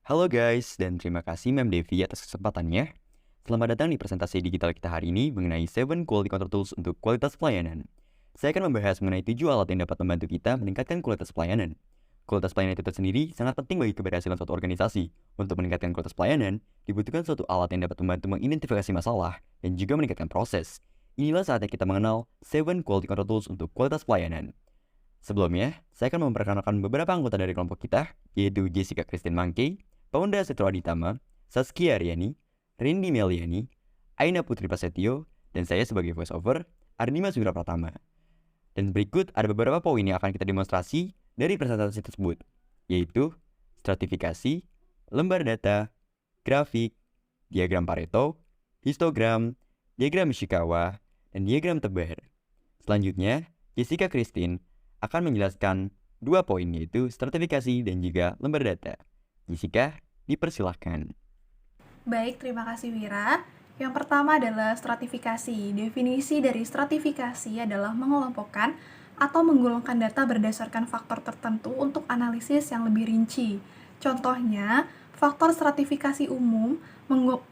Halo guys, dan terima kasih Mem Devi atas kesempatannya. Selamat datang di presentasi digital kita hari ini mengenai 7 Quality Control Tools untuk kualitas pelayanan. Saya akan membahas mengenai 7 alat yang dapat membantu kita meningkatkan kualitas pelayanan. Kualitas pelayanan itu sendiri sangat penting bagi keberhasilan suatu organisasi. Untuk meningkatkan kualitas pelayanan, dibutuhkan suatu alat yang dapat membantu mengidentifikasi masalah dan juga meningkatkan proses. Inilah saatnya kita mengenal 7 Quality Control Tools untuk kualitas pelayanan. Sebelumnya, saya akan memperkenalkan beberapa anggota dari kelompok kita, yaitu Jessica Christine Mangkey, Paunda Setro Aditama, Saskia Aryani, Rindy Meliani, Aina Putri Prasetyo, dan saya sebagai voiceover, Ardima Sugra Pratama. Dan berikut ada beberapa poin yang akan kita demonstrasi dari presentasi tersebut, yaitu stratifikasi, lembar data, grafik, diagram Pareto, histogram, diagram Ishikawa, dan diagram tebar. Selanjutnya, Jessica Christine akan menjelaskan 2 poin, yaitu stratifikasi dan juga lembar data. Jessica, dipersilahkan. Baik, terima kasih Wira. Yang pertama adalah stratifikasi. Definisi dari stratifikasi adalah mengelompokkan atau menggolongkan data berdasarkan faktor tertentu untuk analisis yang lebih rinci. Contohnya, faktor stratifikasi umum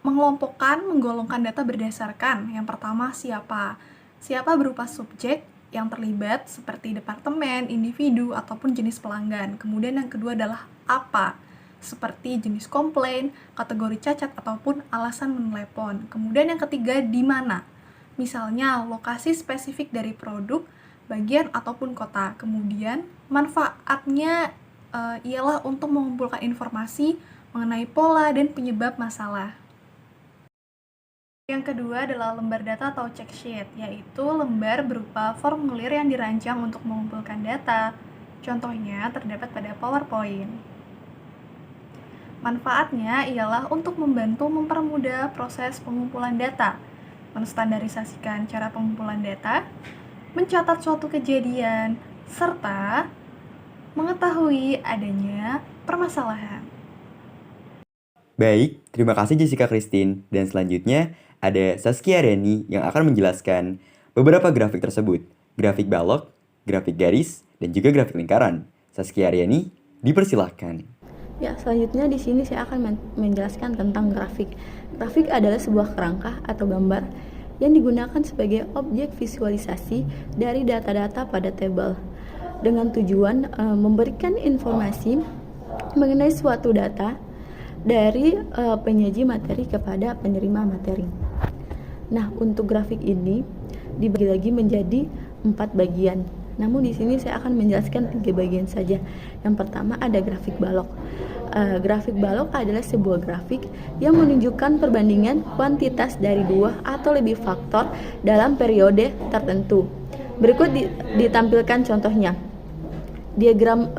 mengelompokkan, menggolongkan data berdasarkan yang pertama siapa. Siapa berupa subjek yang terlibat seperti departemen, individu, ataupun jenis pelanggan. Kemudian yang kedua adalah apa, seperti jenis komplain, kategori cacat, ataupun alasan menelepon. Kemudian yang ketiga, di mana. Misalnya, lokasi spesifik dari produk, bagian, ataupun kota. Kemudian, manfaatnya ialah untuk mengumpulkan informasi mengenai pola dan penyebab masalah. Yang kedua adalah lembar data atau check sheet, yaitu lembar berupa formulir yang dirancang untuk mengumpulkan data. Contohnya terdapat pada PowerPoint. Manfaatnya ialah untuk membantu mempermudah proses pengumpulan data, menstandarisasikan cara pengumpulan data, mencatat suatu kejadian, serta mengetahui adanya permasalahan. Baik, terima kasih Jessica Christine. Dan selanjutnya ada Saskia Aryani yang akan menjelaskan beberapa grafik tersebut. Grafik balok, grafik garis, dan juga grafik lingkaran. Saskia Aryani, dipersilahkan. Ya, selanjutnya di sini saya akan menjelaskan tentang grafik. Grafik adalah sebuah kerangka atau gambar yang digunakan sebagai objek visualisasi dari data-data pada tabel dengan tujuan memberikan informasi mengenai suatu data dari penyaji materi kepada penerima materi. Nah, untuk grafik ini dibagi lagi menjadi 4 bagian. Namun di sini saya akan menjelaskan 3 bagian saja. Yang pertama ada grafik balok. Grafik balok adalah sebuah grafik yang menunjukkan perbandingan kuantitas dari 2 atau lebih faktor dalam periode tertentu. Berikut ditampilkan contohnya. Diagram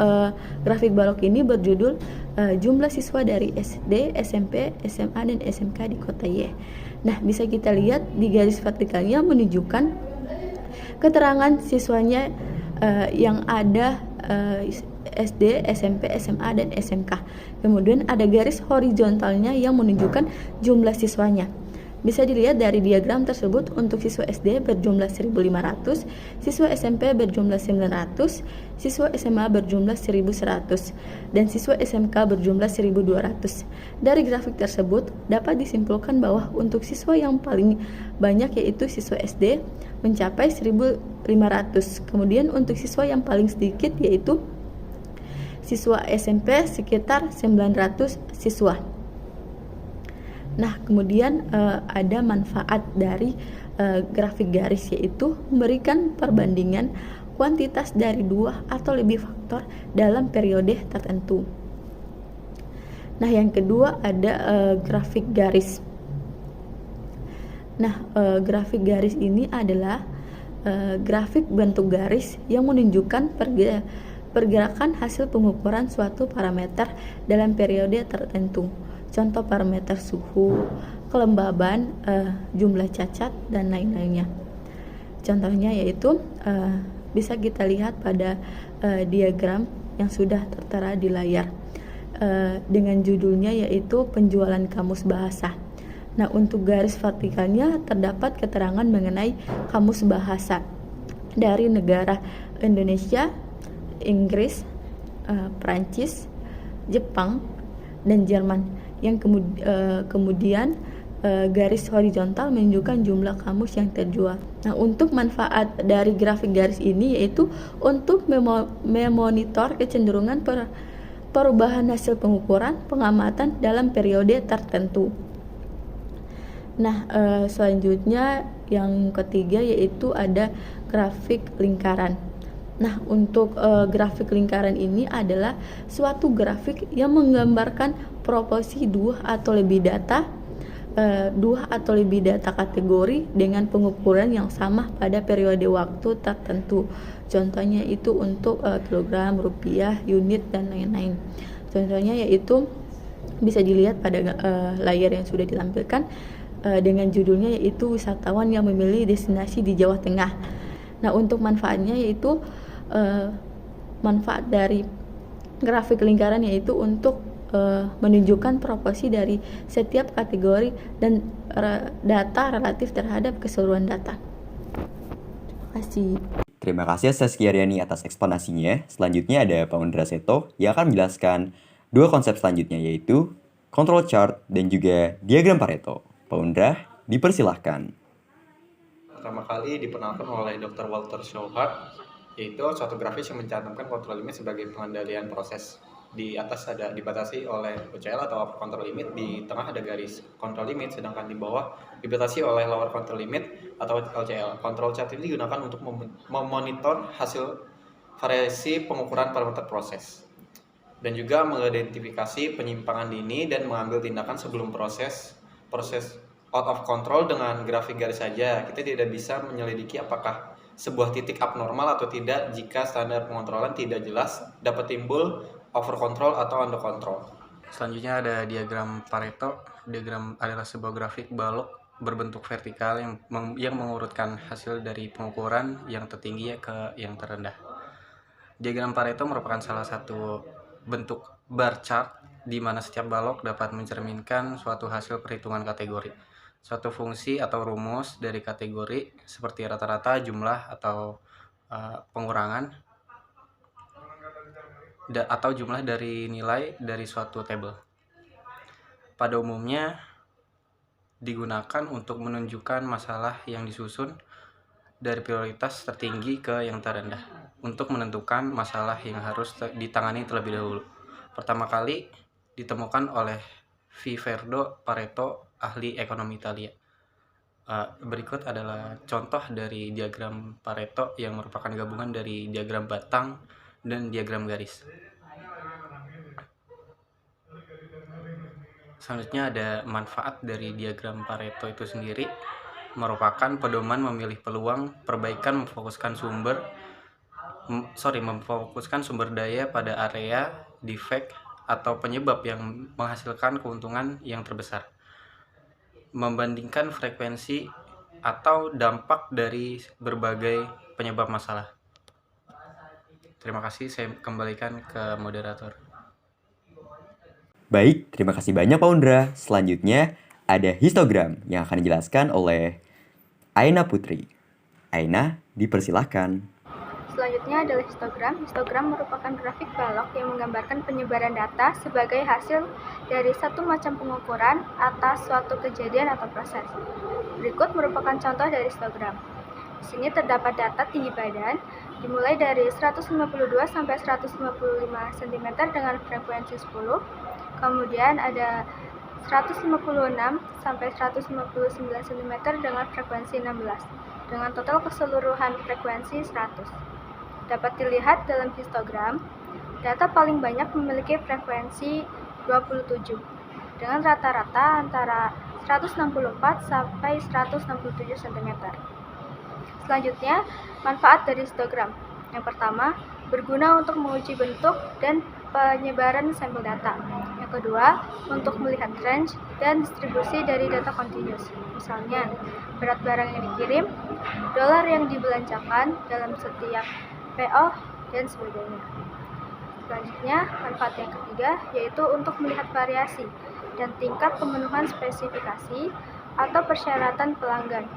grafik balok ini berjudul jumlah siswa dari SD, SMP, SMA, dan SMK di kota Y. Nah, bisa kita lihat di garis vertikalnya menunjukkan keterangan siswanya yang ada SD, SMP, SMA, dan SMK. Kemudian ada garis horizontalnya yang menunjukkan jumlah siswanya. Bisa dilihat dari diagram tersebut untuk siswa SD berjumlah 1.500, siswa SMP berjumlah 900, siswa SMA berjumlah 1.100, dan siswa SMK berjumlah 1.200. Dari grafik tersebut dapat disimpulkan bahwa untuk siswa yang paling banyak yaitu siswa SD mencapai 1.500. Kemudian untuk siswa yang paling sedikit yaitu siswa SMP sekitar 900 siswa. Nah, kemudian ada manfaat dari grafik garis, yaitu memberikan perbandingan kuantitas dari 2 atau lebih faktor dalam periode tertentu. Nah, yang kedua ada grafik garis. Nah, grafik garis ini adalah grafik bentuk garis yang menunjukkan pergerakan hasil pengukuran suatu parameter dalam periode tertentu. Contoh parameter suhu, kelembaban, jumlah cacat, dan lain-lainnya. Contohnya yaitu bisa kita lihat pada diagram yang sudah tertera di layar dengan judulnya yaitu penjualan kamus bahasa. Nah, untuk garis vertikalnya terdapat keterangan mengenai kamus bahasa dari negara Indonesia, Inggris, Prancis, Jepang, dan Jerman, yang kemudian garis horizontal menunjukkan jumlah kamus yang terjual. Nah, untuk manfaat dari grafik garis ini yaitu untuk memonitor kecenderungan perubahan hasil pengukuran pengamatan dalam periode tertentu. Nah, selanjutnya yang ketiga yaitu ada grafik lingkaran. Nah, untuk grafik lingkaran ini adalah suatu grafik yang menggambarkan proporsi dua atau lebih data kategori dengan pengukuran yang sama pada periode waktu tertentu. Contohnya itu untuk kilogram, rupiah, unit, dan lain-lain. Contohnya yaitu bisa dilihat pada layar yang sudah ditampilkan dengan judulnya yaitu wisatawan yang memilih destinasi di Jawa Tengah. Nah, untuk manfaatnya yaitu manfaat dari grafik lingkaran yaitu untuk menunjukkan proporsi dari setiap kategori dan data relatif terhadap keseluruhan data. Terima kasih. Terima kasih Saskia Aryani atas eksplanasinya. Selanjutnya ada Pak Undra Seto yang akan menjelaskan dua konsep selanjutnya yaitu control chart dan juga diagram Pareto. Pak Undra, dipersilahkan. Pertama kali diperkenalkan oleh Dr. Walter Showhart, yaitu suatu grafis yang mencantumkan control limit sebagai pengendalian proses. Di atas ada dibatasi oleh OCL atau upper control limit, di tengah ada garis control limit, sedangkan di bawah dibatasi oleh lower control limit atau LCL. Control chart ini digunakan untuk memonitor hasil variasi pengukuran parameter proses dan juga mengidentifikasi penyimpangan dini dan mengambil tindakan sebelum proses out of control. Dengan grafik garis saja kita tidak bisa menyelidiki apakah sebuah titik abnormal atau tidak jika standar pengontrolan tidak jelas, dapat timbul over control atau under control. Selanjutnya ada diagram Pareto. Diagram adalah sebuah grafik balok berbentuk vertikal yang mengurutkan hasil dari pengukuran yang tertinggi ke yang terendah. Diagram Pareto merupakan salah satu bentuk bar chart di mana setiap balok dapat mencerminkan suatu hasil perhitungan kategori, suatu fungsi atau rumus dari kategori seperti rata-rata, jumlah, atau pengurangan, atau jumlah dari nilai dari suatu tabel. Pada umumnya digunakan untuk menunjukkan masalah yang disusun dari prioritas tertinggi ke yang terendah untuk menentukan masalah yang harus ditangani terlebih dahulu. Pertama kali ditemukan oleh Viverdo Pareto, ahli ekonomi Italia. Berikut adalah contoh dari diagram Pareto yang merupakan gabungan dari diagram batang dan diagram garis. Selanjutnya ada manfaat dari diagram Pareto itu sendiri, merupakan pedoman memilih peluang perbaikan memfokuskan sumber daya pada area, defect, atau penyebab yang menghasilkan keuntungan yang terbesar, membandingkan frekuensi atau dampak dari berbagai penyebab masalah. Terima kasih, saya kembalikan ke moderator. Baik, terima kasih banyak Pak Undra. Selanjutnya ada histogram yang akan dijelaskan oleh Aina Putri. Aina, dipersilahkan. Selanjutnya adalah histogram. Histogram merupakan grafik balok yang menggambarkan penyebaran data sebagai hasil dari satu macam pengukuran atas suatu kejadian atau proses. Berikut merupakan contoh dari histogram. Di sini terdapat data tinggi badan dimulai dari 152 sampai 155 cm dengan frekuensi 10. Kemudian ada 156 sampai 159 cm dengan frekuensi 16 dengan total keseluruhan frekuensi 100. Dapat dilihat dalam histogram, data paling banyak memiliki frekuensi 27 dengan rata-rata antara 164 sampai 167 cm. Selanjutnya, manfaat dari histogram. Yang pertama, berguna untuk menguji bentuk dan penyebaran sampel data. Yang kedua, untuk melihat range dan distribusi dari data continuous. Misalnya, berat barang yang dikirim, dolar yang dibelanjakan dalam setiap PO, dan sebagainya. Selanjutnya, manfaat yang ketiga yaitu untuk melihat variasi dan tingkat pemenuhan spesifikasi atau persyaratan pelanggan,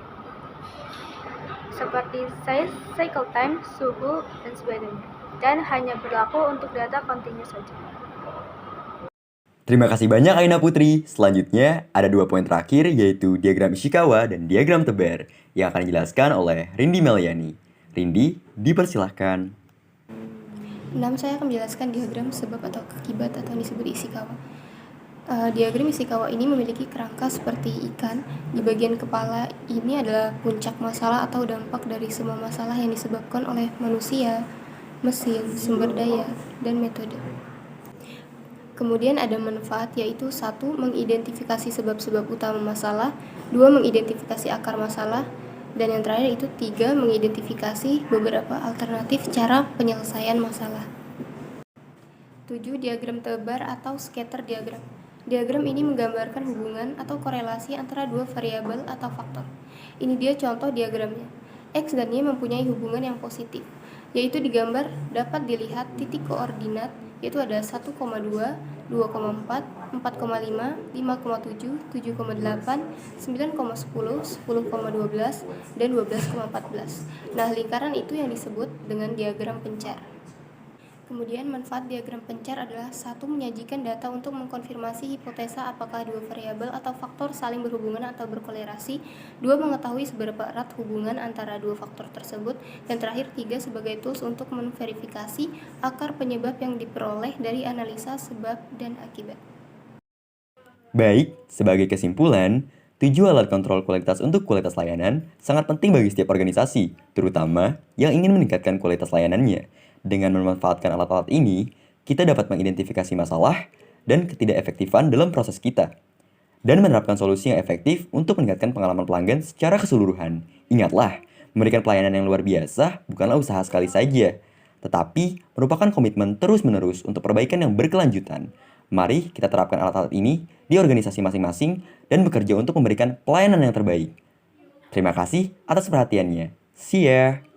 seperti size, cycle time, suhu, dan sebagainya, dan hanya berlaku untuk data continuous saja. Terima kasih banyak Aina Putri. Selanjutnya ada 2 poin terakhir yaitu diagram Ishikawa dan diagram tebar yang akan dijelaskan oleh Rindi Meliani. Rindi, dipersilahkan. 6. Saya akan menjelaskan diagram sebab atau akibat atau yang disebut Ishikawa. Diagram Ishikawa ini memiliki kerangka seperti ikan. Di bagian kepala ini adalah puncak masalah atau dampak dari semua masalah yang disebabkan oleh manusia, mesin, sumber daya, dan metode. Kemudian ada manfaat, yaitu 1. Mengidentifikasi sebab-sebab utama masalah, 2. Mengidentifikasi akar masalah, dan yang terakhir itu 3. Mengidentifikasi beberapa alternatif cara penyelesaian masalah. 7. Diagram tebar atau scatter diagram. Diagram ini menggambarkan hubungan atau korelasi antara dua variabel atau faktor. Ini dia contoh diagramnya. X dan Y mempunyai hubungan yang positif, yaitu digambar dapat dilihat titik koordinat, yaitu ada 1,2, 2,4, 4,5, 5,7, 7,8, 9,10, 10,12, dan 12,14. Nah, lingkaran itu yang disebut dengan diagram pencar. Kemudian manfaat diagram pencar adalah 1. Menyajikan data untuk mengkonfirmasi hipotesa apakah dua variabel atau faktor saling berhubungan atau berkolerasi, 2. Mengetahui seberapa erat hubungan antara dua faktor tersebut, dan terakhir 3. Sebagai tools untuk memverifikasi akar penyebab yang diperoleh dari analisa sebab dan akibat. Baik, sebagai kesimpulan, 7 alat kontrol kualitas untuk kualitas layanan sangat penting bagi setiap organisasi, terutama yang ingin meningkatkan kualitas layanannya. Dengan memanfaatkan alat-alat ini, kita dapat mengidentifikasi masalah dan ketidakefektifan dalam proses kita, dan menerapkan solusi yang efektif untuk meningkatkan pengalaman pelanggan secara keseluruhan. Ingatlah, memberikan pelayanan yang luar biasa bukanlah usaha sekali saja, tetapi merupakan komitmen terus-menerus untuk perbaikan yang berkelanjutan. Mari kita terapkan alat-alat ini di organisasi masing-masing dan bekerja untuk memberikan pelayanan yang terbaik. Terima kasih atas perhatiannya. See ya!